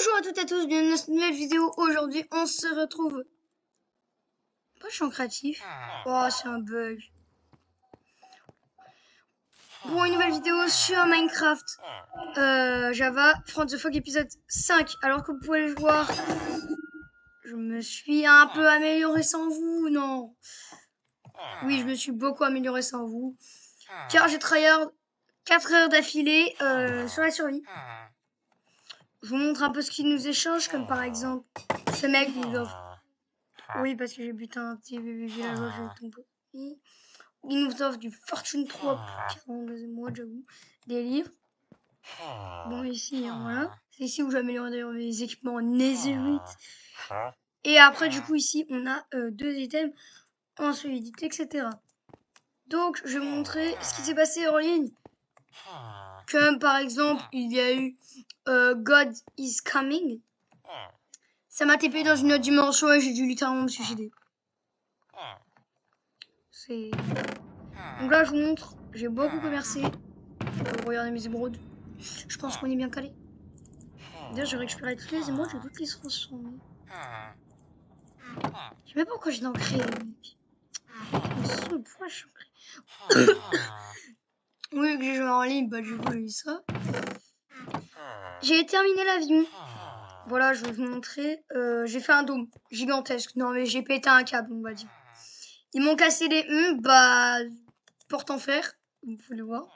Bonjour à toutes et à tous, bienvenue dans cette nouvelle vidéo. Aujourd'hui, on se retrouve. Pourquoi je suis en créatif? Oh, c'est un bug. Pour une nouvelle vidéo sur Minecraft Java, Franz the Fog épisode 5. Alors que vous pouvez le voir, je me suis un peu amélioré sans vous, non? Oui, je me suis beaucoup amélioré sans vous. Car j'ai tryhard 4 heures d'affilée sur la survie. Je vous montre un peu ce qu'ils nous échangent, comme par exemple, ce mec nous offre. Oui, parce que j'ai buté un petit bébé villageois, je tombe. Il nous offre du Fortune 3 pour 42 mois, j'avoue. Des livres. Bon, ici, hein, voilà. C'est ici où j'améliore d'ailleurs mes équipements en Netherite. Et après, du coup, ici, on a 2 items en solidité, etc. Donc, je vais vous montrer ce qui s'est passé en ligne. Comme par exemple, il y a eu God is Coming. Ça m'a TP dans une autre dimension et j'ai dû littéralement me suicider. C'est... Donc là, je vous montre, j'ai beaucoup commercé. Regardez mes émeraudes. Je pense qu'on est bien calé. D'ailleurs, j'ai récupéré toutes les émeraudes, j'ai toutes les transformées. Je sais même pas pourquoi j'ai créé, mec. Pourquoi je suis ancré. Oui, que j'ai joué en ligne, bah du coup, j'ai eu ça. J'ai terminé l'avion. Voilà, je vais vous montrer. J'ai fait un dôme gigantesque. Non, mais j'ai pété un câble, on va dire. Ils m'ont cassé les porte en fer. Vous pouvez le voir.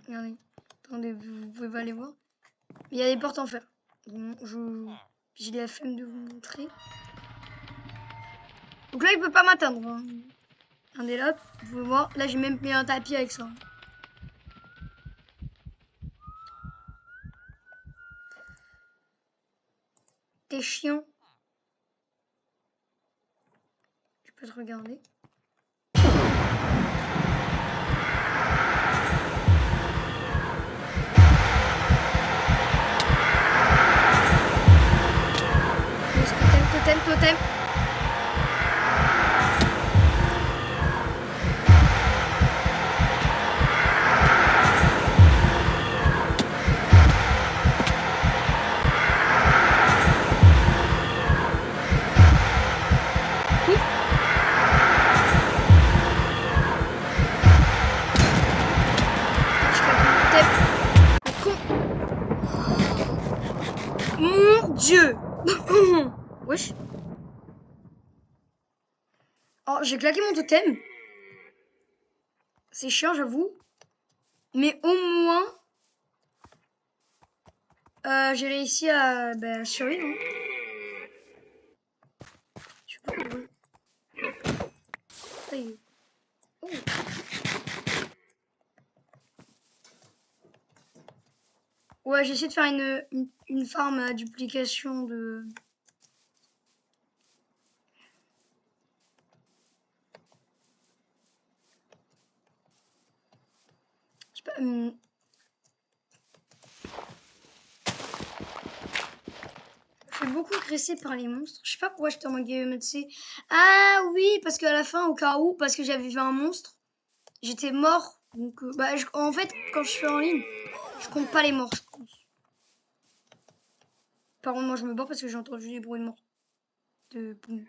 Regardez. Attendez, vous pouvez pas les voir. Il y a des portes en fer. Bon, j'ai la flemme de vous montrer. Donc là, il peut pas m'atteindre. Hein. Regardez là, vous pouvez voir. Là, j'ai même mis un tapis avec ça. T'es chiant. Tu peux te regarder. Totem. Mon Dieu. Wesh. Oh, j'ai claqué mon totem. C'est chiant, j'avoue. Mais au moins, j'ai réussi à survivre. Hein. Je sais pas pourquoi. Oh. Ouais, j'ai essayé de faire une farm à duplication de... Je sais pas... Je suis beaucoup agressée par les monstres. Je sais pas pourquoi j'étais en mode game mode C. Ah oui, parce qu'à la fin, au cas où, parce que j'avais vu un monstre, j'étais mort. Donc, en fait, quand je suis en ligne, je compte pas les morts, je pense. Par contre, moi, je me bats parce que j'ai entendu des bruits de mort. De boum.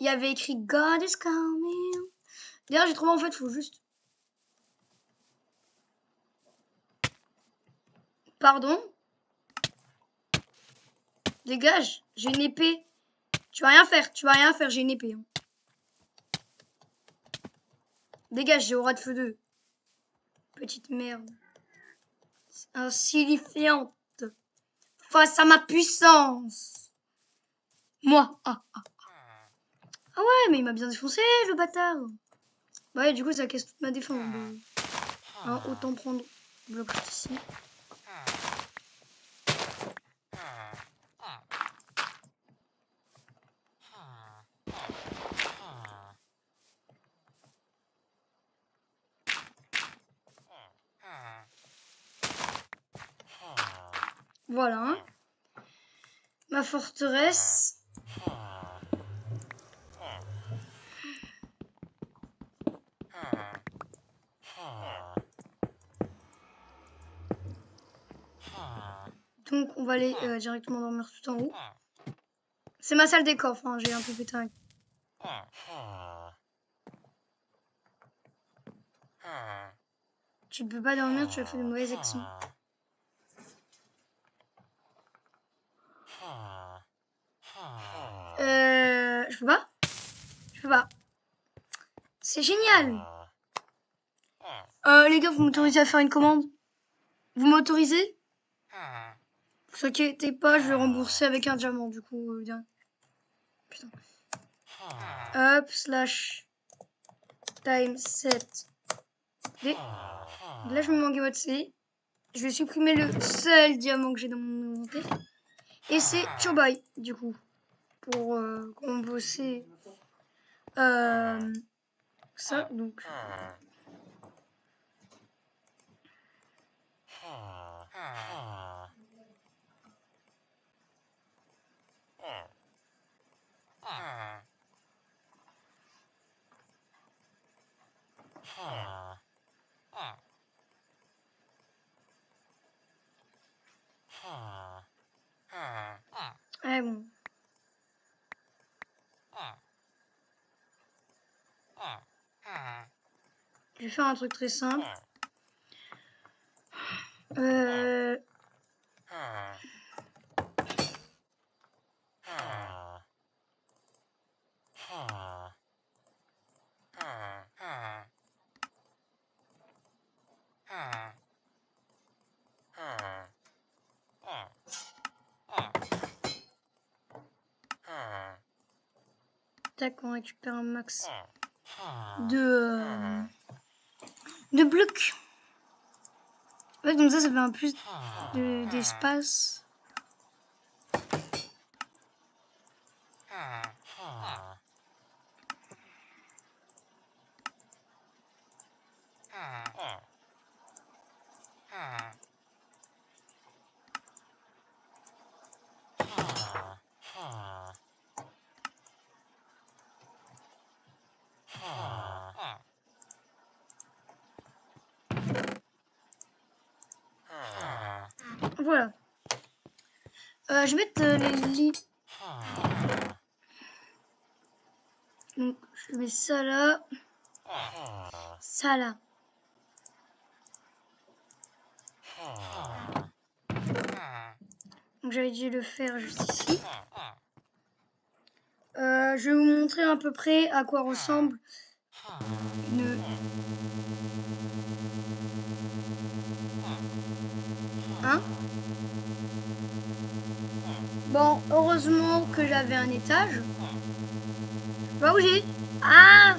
Il y avait écrit God is coming. D'ailleurs, j'ai trouvé en fait, faut juste. Pardon? Dégage, j'ai une épée. Tu vas rien faire, j'ai une épée. Hein. Dégage, j'ai aura de feu 2. Petite merde. Insignifiante. Face à ma puissance. Moi. Ah ouais, mais il m'a bien défoncé, le bâtard. Bah ouais, du coup, ça casse toute ma défense. Hein, autant prendre le bloc ici. Voilà. Hein. Ma forteresse. Donc, on va aller directement dormir tout en haut. C'est ma salle des coffres, hein, j'ai un peu pété un... Tu peux pas dormir, tu as fait de mauvaises actions. Je peux pas? Je peux pas. C'est génial. Les gars, vous m'autorisez à faire une commande? Vous m'autorisez? Vous inquiétez pas, je vais rembourser avec un diamant, du coup. Putain. Hop, slash time 7 D. Là, je me mets en game mode C. Je vais supprimer le seul diamant que j'ai dans mon inventaire. Et c'est Chobai, du coup. Pour composer ça, donc. Ah bon. Je vais faire un truc très simple. Tac, on récupère un max de blocs. Ouais, comme ça fait un plus d'espace. Voilà. Je vais mettre les lits. Donc, je mets ça là. Ça là. Donc, j'avais dû le faire juste ici. Je vais vous montrer à peu près à quoi ressemble une... Hein? Bon, heureusement que j'avais un étage. Je peux pas bouger. Ah!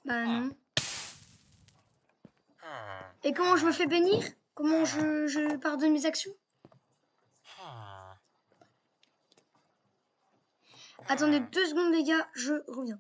Bah non. Et comment je me fais bénir? Comment je pardonne mes actions? Attendez 2 secondes les gars, je reviens.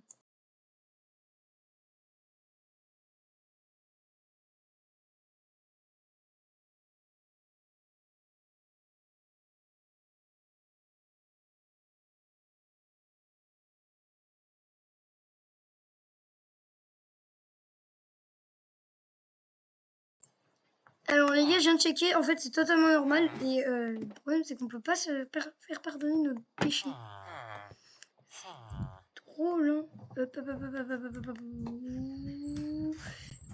Alors les gars, je viens de checker, en fait c'est totalement normal et le problème c'est qu'on peut pas se faire pardonner nos péchés. Drôle hein.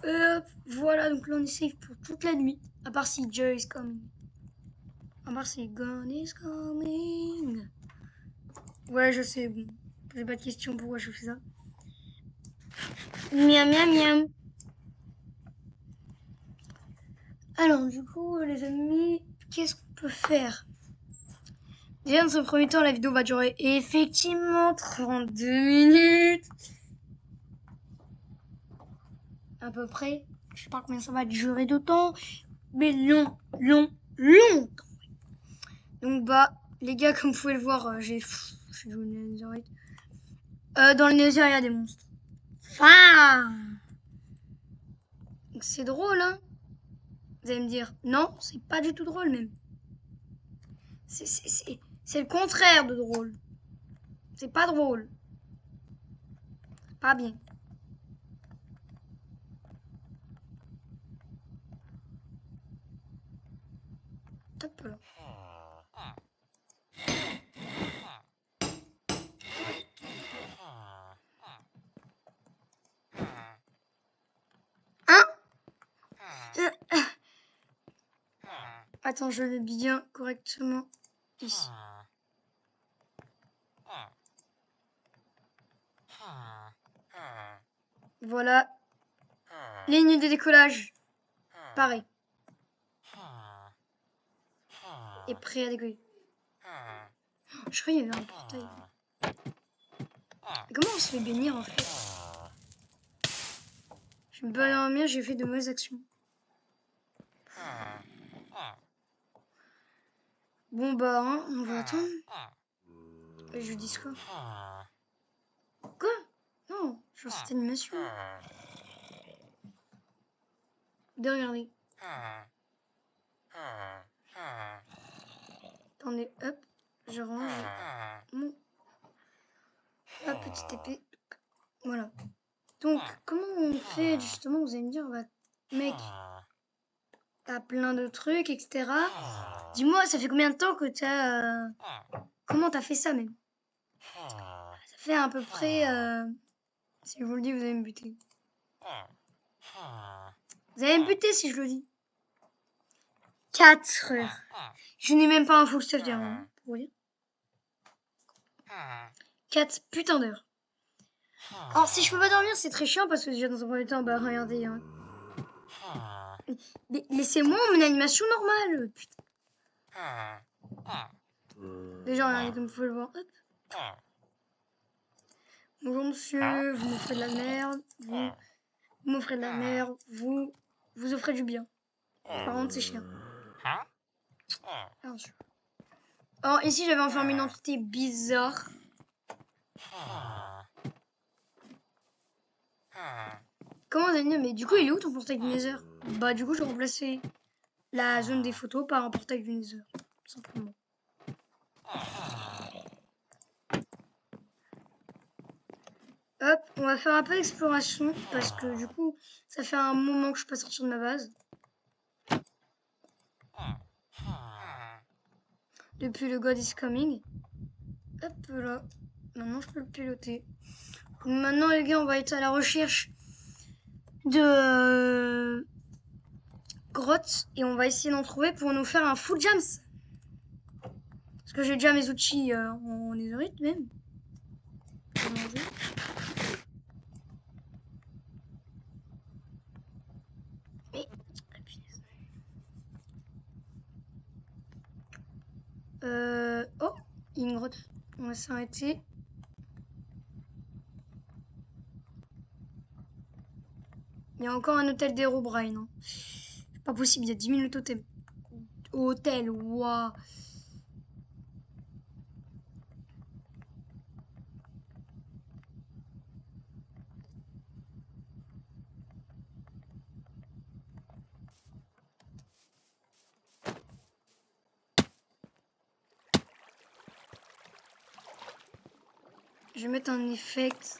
Hop, voilà, donc là on est safe pour toute la nuit, à part si Joe is coming. À part si Gun is coming. Ouais, je sais, bon, posez pas de questions pourquoi je fais ça. Miam miam miam. Alors, du coup, les amis, qu'est-ce qu'on peut faire? Déjà, dans ce premier temps, la vidéo va durer effectivement 32 minutes. À peu près. Je sais pas combien ça va durer de temps. Mais longtemps. Donc, bah, les gars, comme vous pouvez le voir, j'ai joué au Netherite. Dans le Nether, il y a des monstres. Enfin, c'est drôle, hein? Vous allez me dire, non, c'est pas du tout drôle, même. C'est le contraire de drôle. C'est pas drôle. Pas bien. Attends, je le mets bien correctement ici. Voilà. Ligne de décollage. Pareil. Et prêt à décoller. Je crois qu'il y avait un portail. Comment on se fait bénir en fait? Je me bats dormir, j'ai fait de mauvaises actions. Bon bah, hein, on va attendre. Et je dis quoi? Quoi? Non, genre cette animation. De regarder. Attendez, hop, je range mon... Hop, petite épée. Voilà. Donc, comment on fait justement? Vous allez me dire, bah, mec, t'as plein de trucs, etc. Dis-moi, ça fait combien de temps que t'as... Comment t'as fait ça même? Ça fait à peu près... Si je vous le dis, vous allez me buter. Vous allez me buter si je le dis. 4 heures. Je n'ai même pas un full stuff derrière moi, pour vous dire. 4 putains d'heures. Alors, si je peux pas dormir, c'est très chiant parce que déjà dans un premier temps, bah regardez. Hein. Laissez-moi une animation normale. Putain. Déjà, regardez comme vous pouvez le voir. Hop. Bonjour monsieur, vous m'offrez de la merde. Vous m'offrez de la merde. Vous offrez du bien. Par contre, c'est cher. Alors, ici, j'avais enfermé une entité bizarre. Comment vous allez dire? Mais du coup, il est où ton portail du Nether? Bah, du coup, j'ai remplacé la zone des photos par un portail du Nether. Tout simplement. Hop, on va faire un peu d'exploration parce que du coup, ça fait un moment que je suis pas sorti de ma base. Depuis le God is Coming. Hop là. Maintenant, je peux le piloter. Maintenant, les gars, on va être à la recherche de grottes et on va essayer d'en trouver pour nous faire un full jams. Parce que j'ai déjà mes outils en netherite même. Mais... Oh, il y a une grotte. On va s'arrêter. Il y a encore un hôtel d'Herobrine. Hein. C'est pas possible, il y a 10 000 totems. Hôtel, waouh. Je vais mettre un effect.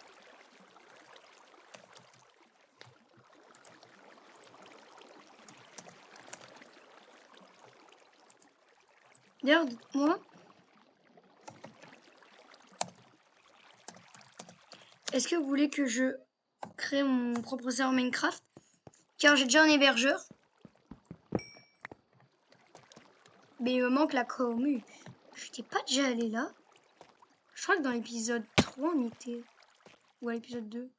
D'ailleurs, dites-moi. Est-ce que vous voulez que je crée mon propre serveur Minecraft? Car j'ai déjà un hébergeur. Mais il me manque la commu. Je n'étais pas déjà allé là. Je crois que dans l'épisode 3, on y était. Ou à l'épisode 2.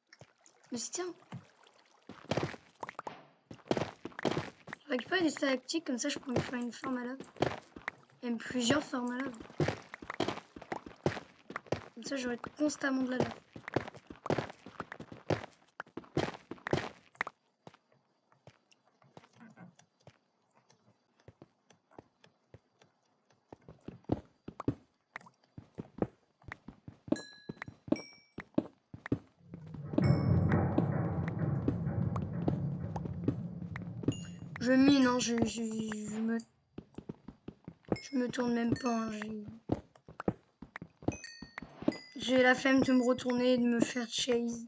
Mais c'était un... Je récupère des stalactites, comme ça je peux me faire une forme à lave. Même plusieurs formes à lave. Comme ça j'aurai constamment de la lave. Je mine, hein, je me tourne même pas. Hein, j'ai la flemme de me retourner et de me faire chase.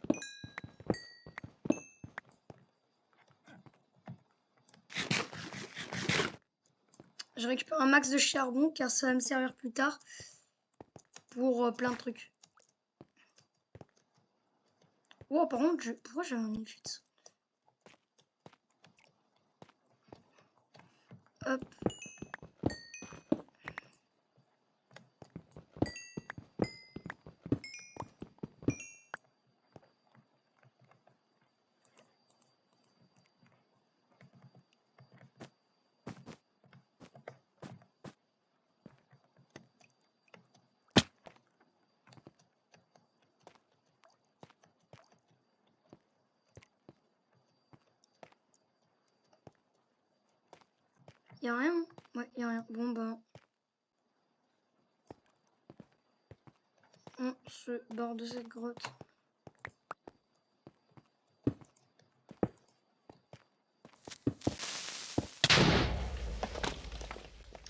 Je récupère un max de charbon car ça va me servir plus tard pour plein de trucs. Oh, par contre, pourquoi j'ai un effet? Hop. Y'a rien? Ouais, y'a rien. Bon, ben. On se barre de cette grotte.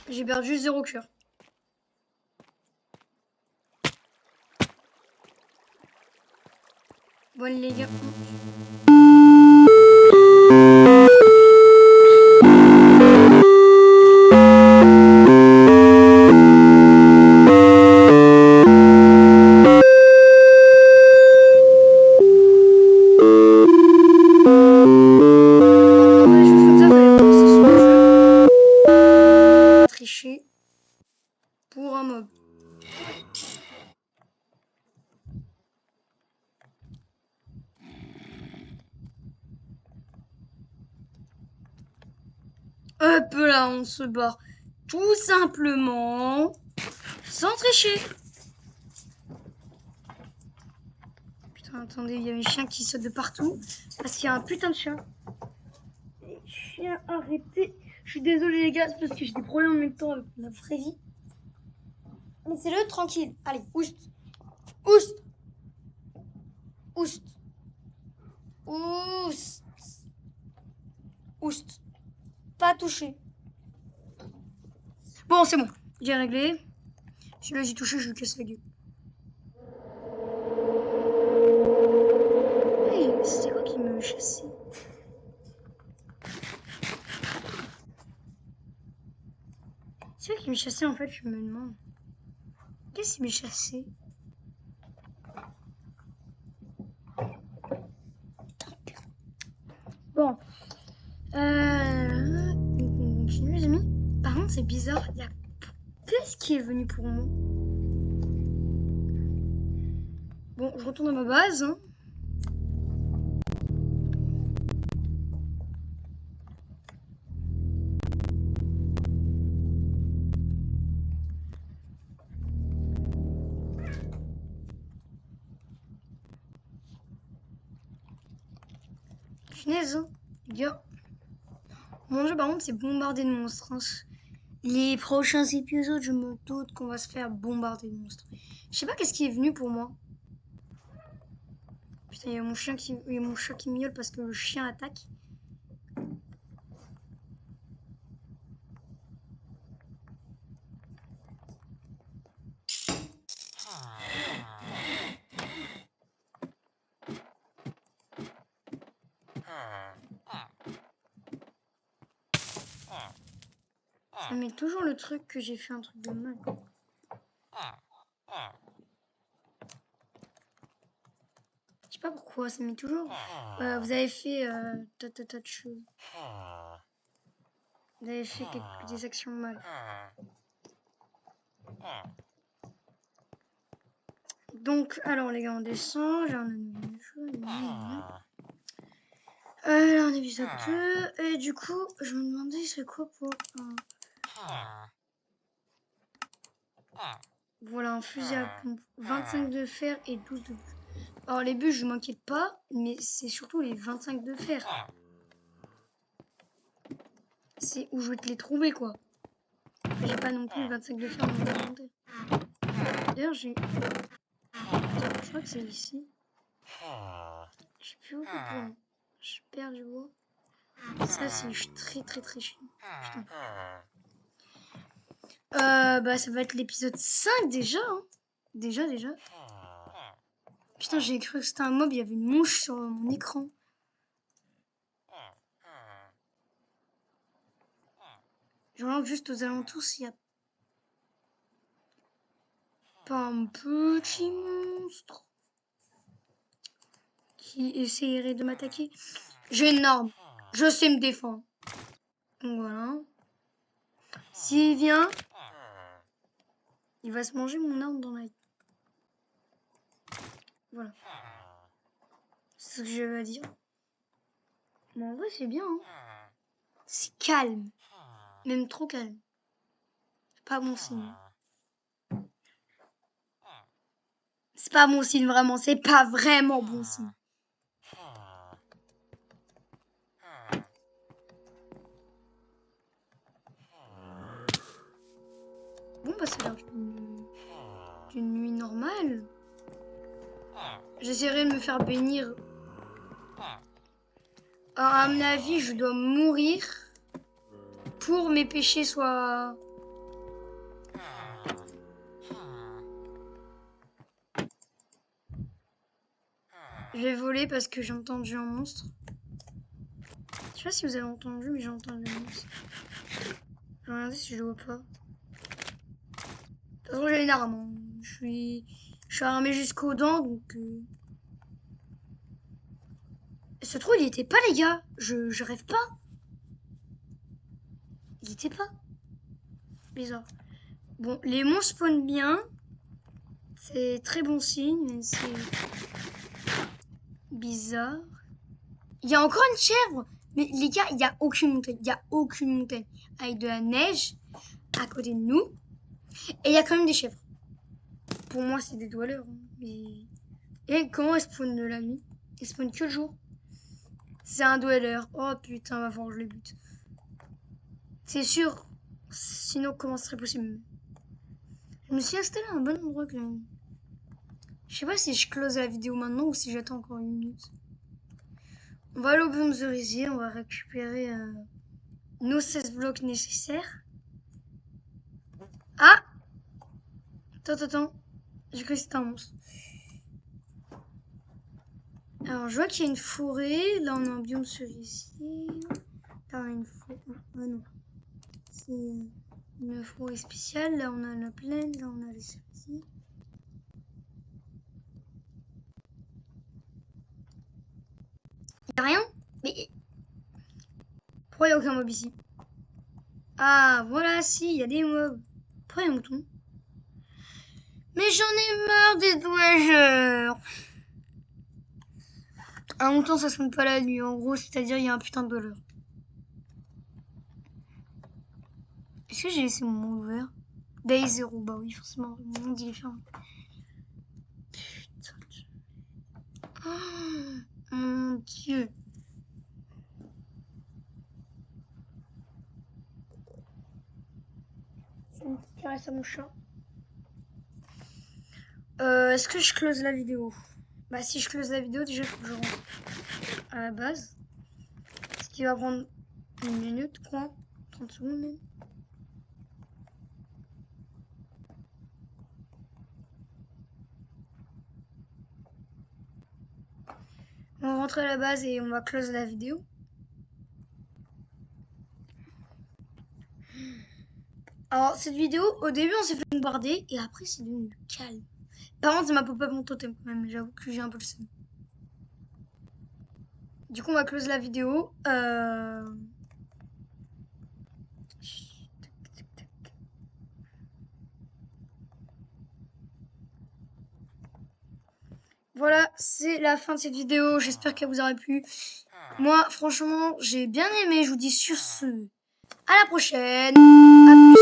J'ai perdu 0 cœur. Bon, les gars. Pour un mob. Hop là, on se barre. Tout simplement. Sans tricher. Putain, attendez, il y a mes chiens qui sautent de partout. Parce qu'il y a un putain de chien. Les chiens, arrêtez. Je suis désolée les gars, c'est parce que j'ai des problèmes en même temps avec la vraie vie. Laissez-le tranquille. Allez, oust. Oust. Oust. Oust. Oust. Pas touché. Bon, c'est bon. J'ai réglé. Celui-là, j'ai touché, je lui casse la gueule. Hey, c'était quoi qui me chassait? C'est quoi qui me chassait en fait, je me demande. Qu'est-ce qui me chassait? Bon. On continue les amis. Par contre, c'est bizarre. Il y a... Qu'est-ce qui est venu pour moi? Bon, je retourne à ma base. Hein. Punaise, hein. Gars. Mon jeu, par contre, c'est bombardé de monstres. Hein. Les prochains épisodes, je me doute qu'on va se faire bombarder de monstres. Je sais pas qu'est-ce qui est venu pour moi. Putain, il y a mon chien qui, il y a mon chat qui miaule parce que le chien attaque. Ça met toujours le truc que j'ai fait un truc de mal. Je sais pas pourquoi, ça met toujours. Vous avez fait tas de choses. Vous avez fait des actions mal. Donc, alors les gars, on descend. J'ai un là, on est épisode 2. Et du coup, je me demandais c'est quoi pour un... Voilà, un fusil à pompe. 25 de fer et 12 de bûches. Alors les bûches, je m'inquiète pas, mais c'est surtout les 25 de fer. C'est où je vais te les trouver, quoi. J'ai pas non plus 25 de fer dans mon inventaire. D'ailleurs, j'ai... Je crois que c'est ici. Je sais plus où le bois. Je perds du bois. Ça, c'est très chiant. Putain. Bah, ça va être l'épisode 5 déjà. Hein. Déjà. Putain, j'ai cru que c'était un mob. Il y avait une mouche sur mon écran. Je regarde juste aux alentours s'il y a pas un petit monstre qui essayerait de m'attaquer. J'ai une arme. Je sais me défendre. Donc voilà. S'il vient, il va se manger mon arme dans la... Voilà. C'est ce que j'avais à dire. Mais en vrai, c'est bien. Hein. C'est calme. Même trop calme. C'est pas bon signe. C'est pas bon signe, vraiment. C'est pas vraiment bon signe. Bon, bah, ça a l'air d'une nuit normale. J'essaierai de me faire bénir. Alors, à mon avis, je dois mourir pour mes péchés soient... Je vais voler parce que j'ai entendu un monstre. Je sais pas si vous avez entendu, mais j'ai entendu un monstre. Je vais regarder si je le vois pas. De toute façon, j'ai une arme. Hein. Je suis armé jusqu'aux dents, donc... Ce trou, il était pas, les gars. Je rêve pas. Il était pas. Bizarre. Bon, les monstres spawnent bien. C'est très bon signe, mais c'est bizarre. Il y a encore une chèvre. Mais les gars, il n'y a aucune montagne. Il n'y a aucune montagne. Avec de la neige à côté de nous. Et il y a quand même des chèvres. Pour moi, c'est des dwellers. Hein. Mais... Et comment elles spawnent de la nuit? Elles spawnent que le jour. C'est un dweller. Oh putain, va falloir que je les bute. C'est sûr. Sinon, comment ce serait possible? Je me suis installé à un bon endroit quand même. Je sais pas si je close la vidéo maintenant ou si j'attends encore une minute. On va aller au biome cerisier, on va récupérer nos 16 blocs nécessaires. Ah! Attends. J'ai cru que c'était un monstre. Alors, je vois qu'il y a une forêt. Là, on a un biome cerisier. Là, on a une forêt. Ah non. C'est une forêt spéciale. Là, on a la plaine. Là, on a les cerisiers. Y'a rien? Mais pourquoi il n'y a aucun mob ici? Ah, voilà, si, il y a des mobs. Pourquoi il y a un mouton? Mais j'en ai marre des dwellers. Un mouton, ça sonne pas la nuit. En gros, c'est-à-dire il y a un putain de dweller. Est-ce que j'ai laissé mon monde ouvert? Day 0, bah oui, forcément. Le monde, il est fermé. Putain. Oh, mon Dieu. C'est une petite caresse à mon chat. Est-ce que je close la vidéo? Bah si je close la vidéo, déjà faut que je rentre à la base. Ce qui va prendre une minute, quoi. 30 secondes même. On va rentrer à la base et on va close la vidéo. Alors cette vidéo, au début on s'est fait bombarder et après c'est devenu calme. Par contre, ça m'a pop-up mon totem quand même, j'avoue que j'ai un peu le seum. Du coup, on va close la vidéo. Voilà, c'est la fin de cette vidéo. J'espère qu'elle vous aura plu. Moi, franchement, j'ai bien aimé. Je vous dis sur ce, à la prochaine. À plus.